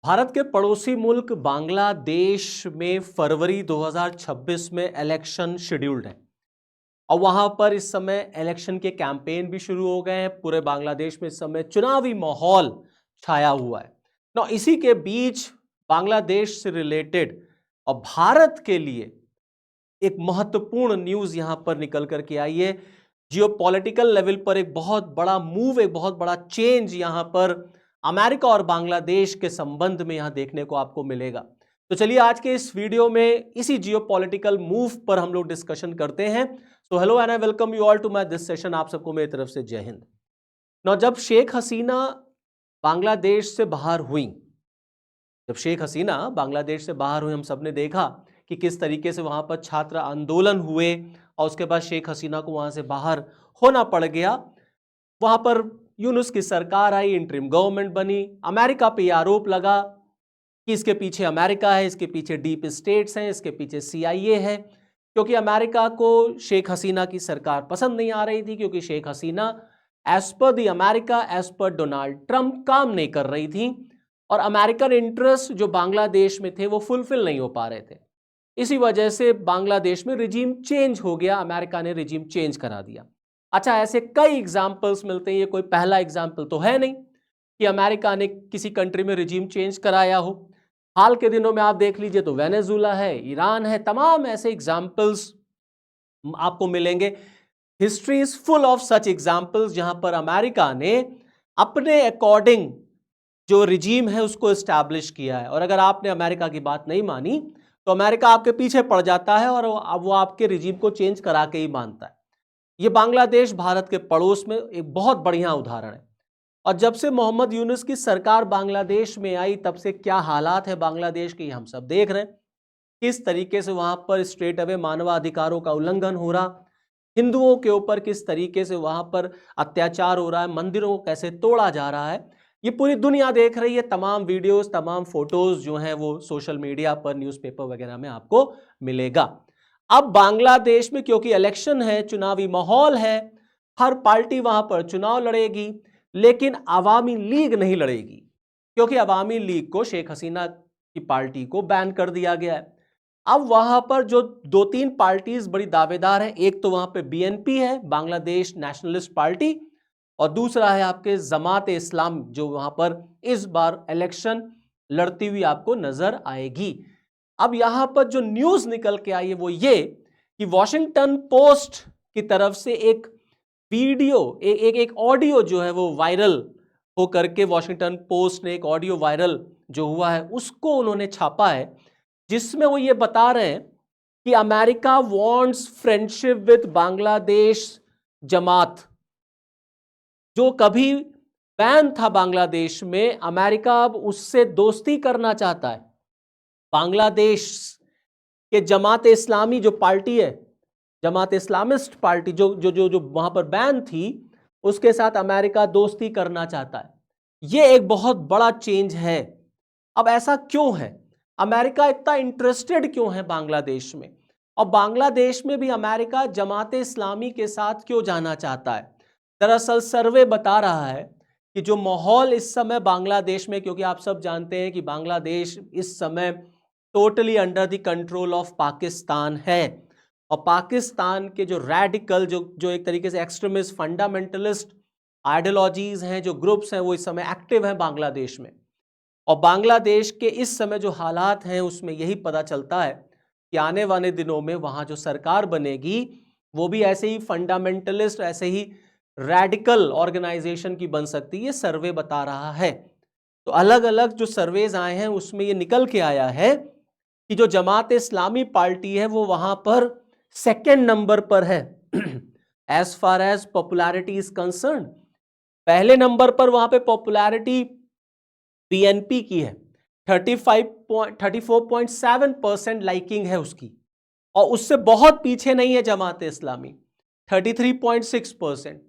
भारत के पड़ोसी मुल्क बांग्लादेश में फरवरी 2026 में इलेक्शन शेड्यूल्ड है और वहां पर इस समय इलेक्शन के कैंपेन भी शुरू हो गए हैं। पूरे बांग्लादेश में इस समय चुनावी माहौल छाया हुआ है ना। इसी के बीच बांग्लादेश से रिलेटेड और भारत के लिए एक महत्वपूर्ण न्यूज यहां पर निकल करके आई है। जियोपॉलिटिकल लेवल पर एक बहुत बड़ा मूव, एक बहुत बड़ा चेंज यहां पर अमेरिका और बांग्लादेश के संबंध में यहां देखने को आपको मिलेगा। तो चलिए आज के इस वीडियो में इसी जियोपॉलिटिकल मूव पर हम लोग डिस्कशन करते हैं। So hello and I welcome you all to my this session. आप सबको मेरी तरफ से जय हिंद। नौ जब शेख हसीना बांग्लादेश से बाहर हुई, हम सबने देखा कि किस तरीके से वहां पर छात्र आंदोलन हुए और उसके बाद शेख हसीना को वहां से बाहर होना पड़ गया। वहां पर यूनुस की सरकार आई, इंटरिम गवर्नमेंट बनी। अमेरिका पे यह आरोप लगा कि इसके पीछे अमेरिका है, इसके पीछे डीप स्टेट्स हैं, इसके पीछे CIA है, क्योंकि अमेरिका को शेख हसीना की सरकार पसंद नहीं आ रही थी, क्योंकि Sheikh Hasina as per the America, as per Donald Trump काम नहीं कर रही थी और अमेरिकन इंटरेस्ट जो बांग्लादेश में थे वो फुलफिल नहीं हो पा रहे थे। इसी वजह से बांग्लादेश में रिजीम चेंज हो गया, अमेरिका ने रिजीम चेंज करा दिया। अच्छा, ऐसे कई एग्जाम्पल्स मिलते हैं, ये कोई पहला एग्जाम्पल तो है नहीं कि अमेरिका ने किसी कंट्री में रिजीम चेंज कराया हो। हाल के दिनों में आप देख लीजिए तो वेनेजुला है, ईरान है, तमाम ऐसे एग्जाम्पल्स आपको मिलेंगे। History is full of such examples जहां पर अमेरिका ने अपने अकॉर्डिंग जो रिजीम है उसको एस्टैब्लिश किया है, और अगर आपने अमेरिका की बात नहीं मानी तो अमेरिका आपके पीछे पड़ जाता है और अब वो आपके रिजीम को चेंज करा के ही मानता है। ये बांग्लादेश भारत के पड़ोस में एक बहुत बढ़िया उदाहरण है। और जब से मोहम्मद यूनुस की सरकार बांग्लादेश में आई तब से क्या हालात है बांग्लादेश के, हम सब देख रहे हैं। किस तरीके से वहां पर स्ट्रेट अवे मानवाधिकारों का उल्लंघन हो रहा, हिंदुओं के ऊपर किस तरीके से वहां पर अत्याचार हो रहा है, मंदिरों को कैसे तोड़ा जा रहा है, ये पूरी दुनिया देख रही है। तमाम वीडियोस, तमाम फोटोज जो हैं वो सोशल मीडिया पर, न्यूज़पेपर वगैरह में आपको मिलेगा। अब बांग्लादेश में क्योंकि इलेक्शन है, चुनावी माहौल है, हर पार्टी वहां पर चुनाव लड़ेगी, लेकिन अवामी लीग नहीं लड़ेगी, क्योंकि अवामी लीग को शेख हसीना की पार्टी को बैन कर दिया गया है। अब वहां पर जो दो तीन पार्टीज बड़ी दावेदार हैं, एक तो वहां पे BNP है, बांग्लादेश नेशनलिस्ट पार्टी, और दूसरा है आपके जमात इस्लाम, जो वहां पर इस बार इलेक्शन लड़ती हुई आपको नजर आएगी। अब यहां पर जो न्यूज निकल के आई है वो ये कि वॉशिंगटन पोस्ट की तरफ से एक वीडियो, एक ऑडियो जो है वो वायरल हो करके, वॉशिंगटन पोस्ट ने एक ऑडियो वायरल जो हुआ है उसको उन्होंने छापा है, जिसमें वो ये बता रहे हैं कि America wants friendship with Bangladesh Jamaat. जो कभी बैन था बांग्लादेश में, अमेरिका अब उससे दोस्ती करना चाहता है। बांग्लादेश के जमात इस्लामी जो पार्टी है, जमात इस्लामिस्ट पार्टी जो जो जो जो वहां पर बैन थी, उसके साथ अमेरिका दोस्ती करना चाहता है। यह एक बहुत बड़ा चेंज है। अब ऐसा क्यों है, अमेरिका इतना इंटरेस्टेड क्यों है बांग्लादेश में, और बांग्लादेश में भी अमेरिका जमात इस्लामी के साथ क्यों जाना चाहता है? दरअसल सर्वे बता रहा है कि जो माहौल इस समय बांग्लादेश में, क्योंकि आप सब जानते हैं कि बांग्लादेश इस समय totally under the control of Pakistan है, और पाकिस्तान के जो रेडिकल, जो एक तरीके से एक्सट्रीमिस्ट फंडामेंटलिस्ट आइडियोलॉजीज हैं, जो ग्रुप्स हैं, वो इस समय एक्टिव हैं बांग्लादेश में। और बांग्लादेश के इस समय जो हालात हैं उसमें यही पता चलता है कि आने वाले दिनों में वहां जो सरकार बनेगी वो भी ऐसे ही फंडामेंटलिस्ट, ऐसे ही रेडिकल ऑर्गेनाइजेशन की बन सकती है, ये सर्वे बता रहा है। तो अलग अलग जो सर्वेज आए हैं उसमें ये निकल के आया है कि जो जमात इस्लामी पार्टी है वो वहां पर सेकेंड नंबर पर है as far as popularity is concern. पहले नंबर पर वहां पे पॉपुलैरिटी BNP की है, 34.7% लाइकिंग है उसकी, और उससे बहुत पीछे नहीं है जमात इस्लामी, 33.6%।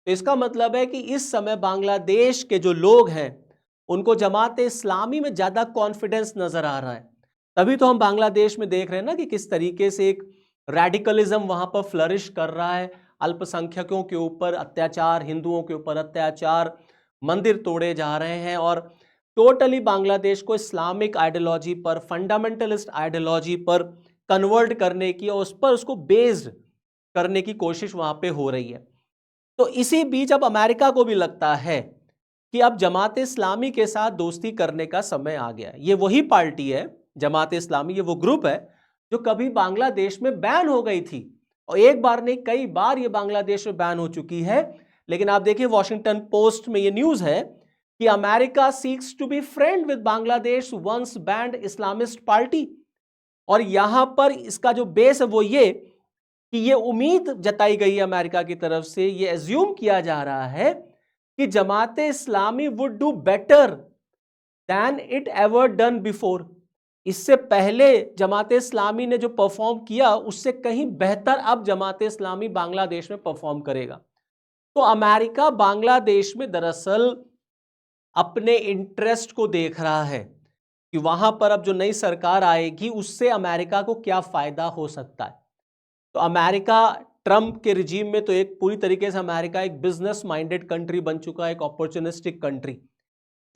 तो इसका मतलब है कि इस समय बांग्लादेश के जो लोग हैं उनको जमात इस्लामी में ज्यादा कॉन्फिडेंस नजर आ रहा है। तभी तो हम बांग्लादेश में देख रहे हैं ना कि किस तरीके से एक रेडिकलिज्म वहां पर फ्लरिश कर रहा है। अल्पसंख्यकों के ऊपर अत्याचार, हिंदुओं के ऊपर अत्याचार, मंदिर तोड़े जा रहे हैं, और टोटली बांग्लादेश को इस्लामिक आइडियोलॉजी पर, फंडामेंटलिस्ट आइडियोलॉजी पर कन्वर्ट करने की और उस पर उसको बेस्ड करने की कोशिश वहां पे हो रही है। तो इसी बीच अब अमेरिका को भी लगता है कि अब जमात इस्लामी के साथ दोस्ती करने का समय आ गया। ये वही पार्टी है, जमात इस्लामी, ये वो ग्रुप है जो कभी बांग्लादेश में बैन हो गई थी, और एक बार नहीं कई बार ये बांग्लादेश में बैन हो चुकी है। लेकिन आप देखिए वॉशिंगटन पोस्ट में ये न्यूज है कि America seeks to be friend with Bangladesh once banned Islamist party. और यहां पर इसका जो बेस है वो ये कि ये उम्मीद जताई गई है अमेरिका की तरफ से, ये एज्यूम किया जा रहा है कि Jamaate Islami would do better than it ever done before. इससे पहले जमाते इस्लामी ने जो परफॉर्म किया उससे कहीं बेहतर अब जमाते इस्लामी बांग्लादेश में परफॉर्म करेगा। तो अमेरिका बांग्लादेश में दरअसल अपने इंटरेस्ट को देख रहा है कि वहां पर अब जो नई सरकार आएगी उससे अमेरिका को क्या फायदा हो सकता है। तो अमेरिका ट्रंप के रिजीम में तो एक पूरी तरीके से अमेरिका एक बिजनेस माइंडेड कंट्री बन चुका है, एक अपॉर्चुनिस्टिक कंट्री।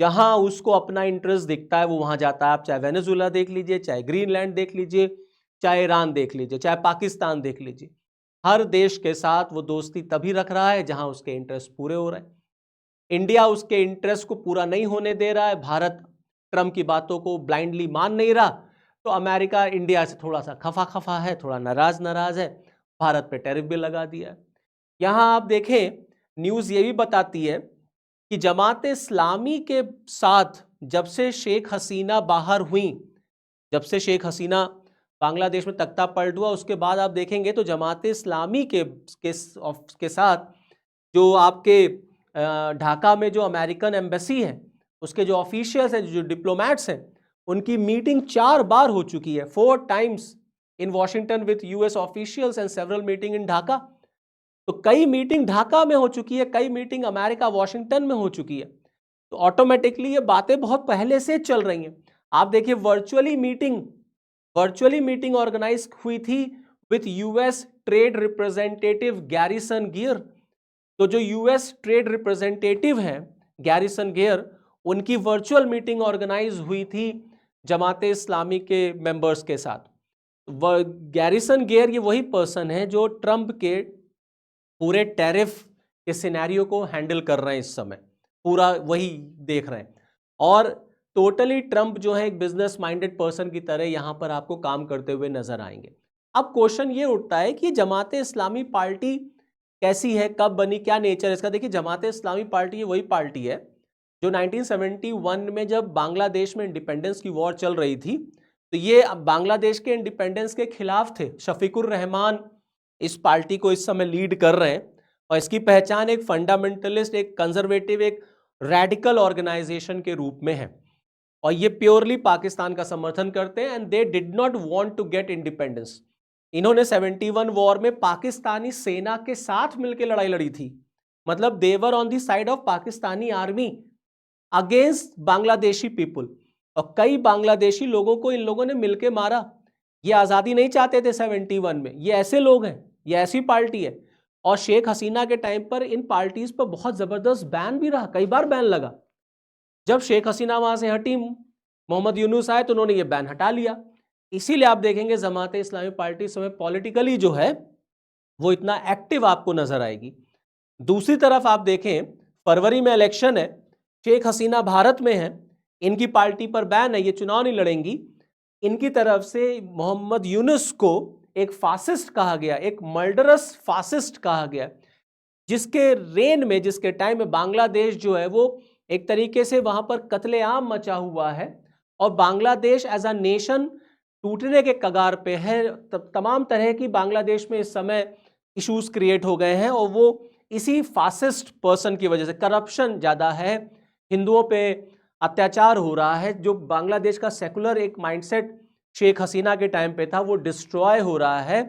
जहां उसको अपना इंटरेस्ट दिखता है वो वहां जाता है। आप चाहे वेनेजुएला देख लीजिए, चाहे ग्रीनलैंड देख लीजिए, चाहे ईरान देख लीजिए, चाहे पाकिस्तान देख लीजिए, हर देश के साथ वो दोस्ती तभी रख रहा है जहां उसके इंटरेस्ट पूरे हो रहे हैं। इंडिया उसके इंटरेस्ट को पूरा नहीं होने दे रहा है, भारत ट्रंप की बातों को ब्लाइंडली मान नहीं रहा, तो अमेरिका इंडिया से थोड़ा सा खफा खफा है, थोड़ा नाराज है, भारत पे टैरिफ भी लगा दिया है। यहां आप देखें न्यूज ये भी बताती है कि जमात इस्लामी के साथ जब से शेख हसीना बाहर हुई, जब से शेख हसीना बांग्लादेश में तख्ता पलट हुआ, उसके बाद आप देखेंगे तो जमात इस्लामी के साथ जो आपके ढाका में जो अमेरिकन एम्बेसी है उसके जो ऑफिशियल्स हैं, जो डिप्लोमैट्स हैं, उनकी मीटिंग 4 बार हो चुकी है, 4 times in Washington with US officials and several meeting in Dhaka. तो कई मीटिंग ढाका में हो चुकी है, कई मीटिंग अमेरिका वॉशिंगटन में हो चुकी है। तो ऑटोमेटिकली ये बातें बहुत पहले से चल रही हैं। आप देखिए वर्चुअली मीटिंग ऑर्गेनाइज हुई थी with US trade representative garrison gear. तो जो यूएस ट्रेड रिप्रेजेंटेटिव है गैरिसन गियर, उनकी वर्चुअल मीटिंग ऑर्गेनाइज हुई थी जमाते इस्लामी के मेंबर्स के साथ। गैरिसन गियर ये वही पर्सन है जो ट्रंप के पूरे टैरिफ के सिनेरियो को हैंडल कर रहे हैं, इस समय पूरा वही देख रहे हैं। और टोटली ट्रंप जो है एक बिजनेस माइंडेड पर्सन की तरह यहां पर आपको काम करते हुए नजर आएंगे। अब क्वेश्चन ये उठता है कि जमाते इस्लामी पार्टी कैसी है, कब बनी, क्या नेचर है इसका। देखिए जमाते इस्लामी पार्टी वही पार्टी है जो 1971 में जब बांग्लादेश में इंडिपेंडेंस की वॉर चल रही थी, तो ये बांग्लादेश के इंडिपेंडेंस के खिलाफ थे। शफीकुर रहमान इस पार्टी को इस समय लीड कर रहे हैं, और इसकी पहचान एक फंडामेंटलिस्ट, एक कंजर्वेटिव, एक रेडिकल ऑर्गेनाइजेशन के रूप में है। और ये प्योरली पाकिस्तान का समर्थन करते हैं and they did not want to get independence. इन्होंने 71 वॉर में पाकिस्तानी सेना के साथ मिलकर लड़ाई लड़ी थी, मतलब they were on the side of Pakistani army against Bangladeshi people. और कई बांग्लादेशी लोगों को इन लोगों ने मिलकर मारा। ये आज़ादी नहीं चाहते थे 71 में, ये ऐसे लोग हैं, ये ऐसी पार्टी है। और शेख हसीना के टाइम पर इन पार्टीज पर बहुत ज़बरदस्त बैन भी रहा, कई बार बैन लगा। जब शेख हसीना वहां से हटी, मोहम्मद यूनुस आए तो उन्होंने ये बैन हटा लिया। इसीलिए आप देखेंगे जमात इस्लामी पार्टी समय पॉलिटिकली जो है वो इतना एक्टिव आपको नजर आएगी। दूसरी तरफ आप देखें फरवरी में इलेक्शन है, शेख हसीना भारत में है, इनकी पार्टी पर बैन है, ये चुनाव नहीं लड़ेंगी। इनकी तरफ से मोहम्मद यूनुस को एक फासिस्ट कहा गया, एक मर्डरस फासिस्ट कहा गया, जिसके रेन में, जिसके टाइम में बांग्लादेश जो है वो एक तरीके से वहां पर कत्लेआम मचा हुआ है और बांग्लादेश एज अ नेशन टूटने के कगार पे है। तमाम तरह की बांग्लादेश में इस समय इश्यूज क्रिएट हो गए हैं और वो इसी फासिस्ट पर्सन की वजह से, करप्शन ज़्यादा है, हिंदुओं पे अत्याचार हो रहा है, जो बांग्लादेश का सेकुलर एक माइंडसेट शेख हसीना के टाइम पे था वो डिस्ट्रॉय हो रहा है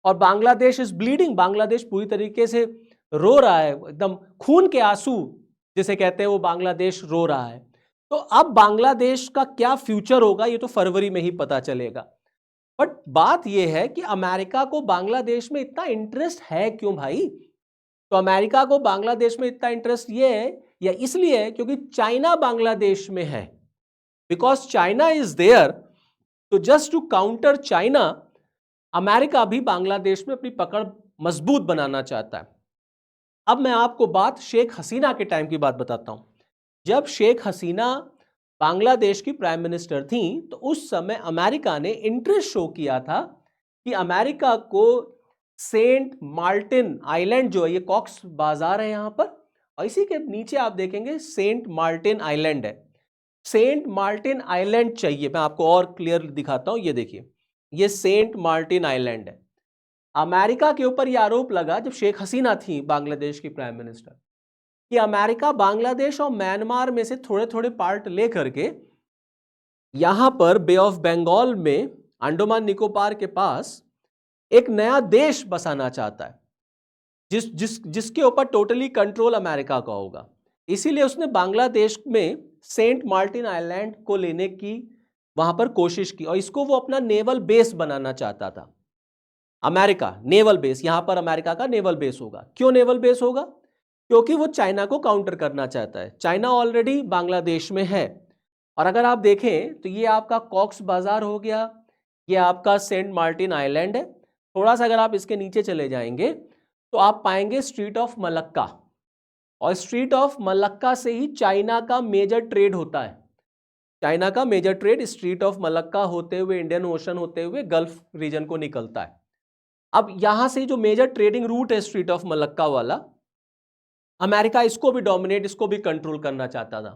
और बांग्लादेश इज ब्लीडिंग। बांग्लादेश पूरी तरीके से रो रहा है, एकदम खून के आंसू जिसे कहते हैं वो बांग्लादेश रो रहा है। तो अब बांग्लादेश का क्या फ्यूचर होगा ये तो फरवरी में ही पता चलेगा। बट बात यह है कि अमेरिका को बांग्लादेश में इतना इंटरेस्ट है क्यों भाई? तो अमेरिका को बांग्लादेश में इतना इंटरेस्ट ये है, या इसलिए है क्योंकि चाइना बांग्लादेश में है, बिकॉज चाइना इज देयर। तो just to counter China, America भी बांग्लादेश में अपनी पकड़ मजबूत बनाना चाहता है। अब मैं आपको बात शेख हसीना के टाइम की बात बताता हूं। जब शेख हसीना बांग्लादेश की प्राइम मिनिस्टर थी तो उस समय अमेरिका ने इंटरेस्ट शो किया था कि अमेरिका को सेंट मार्टिन आइलैंड जो है, ये कॉक्स बाजार है यहां पर, और इसी के नीचे आप देखेंगे सेंट मार्टिन आइलैंड है। सेंट मार्टिन आइलैंड चाहिए। मैं आपको और क्लियर दिखाता हूं, ये देखिए, ये सेंट मार्टिन आइलैंड है। अमेरिका के ऊपर यह आरोप लगा जब शेख हसीना थी बांग्लादेश की प्राइम मिनिस्टर, कि अमेरिका बांग्लादेश और म्यांमार में से थोड़े थोड़े पार्ट लेकर के यहां पर बे ऑफ बंगाल में, अंडमान निकोबार के पास एक नया देश बसाना चाहता है, जिसके ऊपर टोटली कंट्रोल अमेरिका का होगा। इसीलिए उसने बांग्लादेश में सेंट मार्टिन आइलैंड को लेने की वहां पर कोशिश की, और इसको वो अपना नेवल बेस बनाना चाहता था। अमेरिका नेवल बेस, यहां पर अमेरिका का नेवल बेस होगा। क्यों नेवल बेस होगा? क्योंकि वो चाइना को काउंटर करना चाहता है। चाइना ऑलरेडी बांग्लादेश में है, और अगर आप देखें तो ये आपका कॉक्स बाजार हो गया, ये आपका सेंट मार्टिन आइलैंड है। थोड़ा सा अगर आप इसके नीचे चले जाएंगे तो आप पाएंगे स्ट्रीट ऑफ मलक्का, और स्ट्रीट ऑफ मलक्का से ही चाइना का मेजर ट्रेड होता है। चाइना का major trade Strait of Malacca होते हुए, इंडियन ओशन होते हुए गल्फ रीजन को निकलता है। अब यहां से जो मेजर ट्रेडिंग रूट है स्ट्रीट ऑफ मलक्का वाला, अमेरिका इसको भी डोमिनेट, इसको भी कंट्रोल करना चाहता था।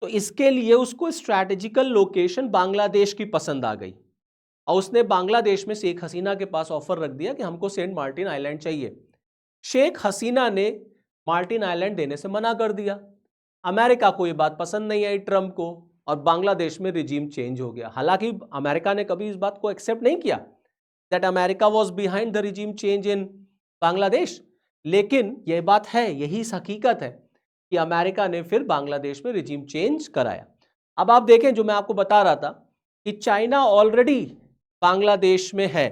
तो इसके लिए उसको स्ट्रैटेजिकल लोकेशन बांग्लादेश की पसंद आ गई, और उसने बांग्लादेश में शेख हसीना के पास ऑफर रख दिया कि हमको सेंट मार्टिन आइलैंड चाहिए। शेख हसीना ने मार्टिन आइलैंड देने से मना कर दिया। अमेरिका को ये बात पसंद नहीं आई, ट्रंप को, और बांग्लादेश में रिजीम चेंज हो गया। हालांकि अमेरिका ने कभी इस बात को एक्सेप्ट नहीं किया that America was behind the regime change in Bangladesh, लेकिन यह बात है, यही हकीकत है कि अमेरिका ने फिर बांग्लादेश में रिजीम चेंज कराया। अब आप देखें, जो मैं आपको बता रहा था कि चाइना ऑलरेडी बांग्लादेश में है।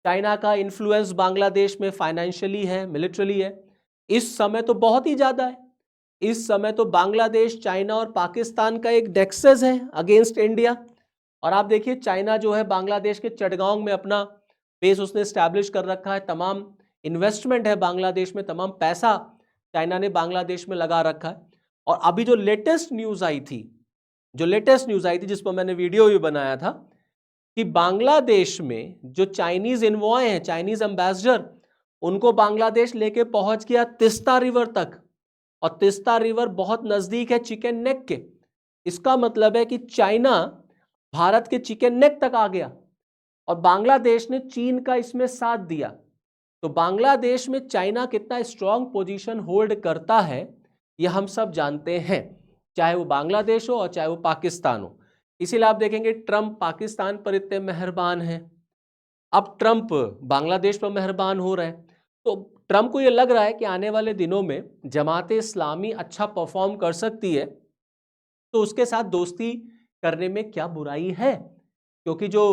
चाइना का इन्फ्लुएंस बांग्लादेश में फाइनेंशियली है, मिलिट्रली है, इस समय तो बहुत ही ज्यादा है। इस समय तो बांग्लादेश, चाइना और पाकिस्तान का एक नेक्सस है अगेंस्ट इंडिया। और आप देखिए, चाइना जो है बांग्लादेश के चटगांव में अपना बेस उसने स्टैब्लिश कर रखा है। तमाम इन्वेस्टमेंट है बांग्लादेश में, तमाम पैसा चाइना ने बांग्लादेश में लगा रखा है। और अभी जो लेटेस्ट न्यूज आई थी, जिस पर मैंने वीडियो भी बनाया था, कि बांग्लादेश में जो चाइनीज इन्वॉय हैं, चाइनीज एम्बेसडर, उनको बांग्लादेश लेके पहुंच गया तिस्ता रिवर तक, और तिस्ता रिवर बहुत नजदीक है चिकन नेक के। इसका मतलब है कि चाइना भारत के चिकन नेक तक आ गया, और बांग्लादेश ने चीन का इसमें साथ दिया। तो बांग्लादेश में चाइना कितना स्ट्रांग पोजीशन होल्ड करता है यह हम सब जानते हैं, चाहे वो बांग्लादेश हो और चाहे वो पाकिस्तान हो। इसीलिए आप देखेंगे ट्रंप पाकिस्तान पर इतने मेहरबान हैं, अब ट्रंप बांग्लादेश पर मेहरबान हो रहे हैं। तो ट्रंप को यह लग रहा है कि आने वाले दिनों में जमाते इस्लामी अच्छा परफॉर्म कर सकती है, तो उसके साथ दोस्ती करने में क्या बुराई है। क्योंकि जो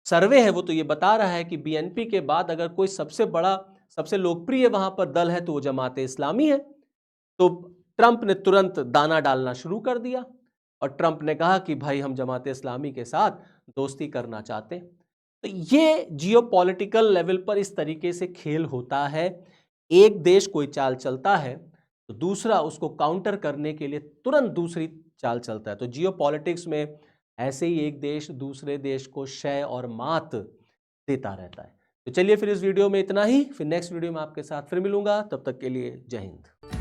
सर्वे है वो तो ये बता रहा है कि बीएनपी के बाद अगर कोई सबसे बड़ा, सबसे लोकप्रिय वहां पर दल है तो वो जमाते इस्लामी है। तो ट्रंप ने तुरंत दाना डालना शुरू कर दिया, और ट्रंप ने कहा कि भाई हम जमाते इस्लामी के साथ दोस्ती करना चाहते हैं। तो ये जियोपॉलिटिकल लेवल पर इस तरीके से खेल होता है। एक देश कोई चाल चलता है तो दूसरा उसको काउंटर करने के लिए तुरंत दूसरी चाल चलता है। तो जियोपॉलिटिक्स में ऐसे ही एक देश दूसरे देश को शय और मात देता रहता है। तो चलिए फिर इस वीडियो में इतना ही, फिर नेक्स्ट वीडियो में आपके साथ फिर मिलूंगा। तब तक के लिए जय हिंद।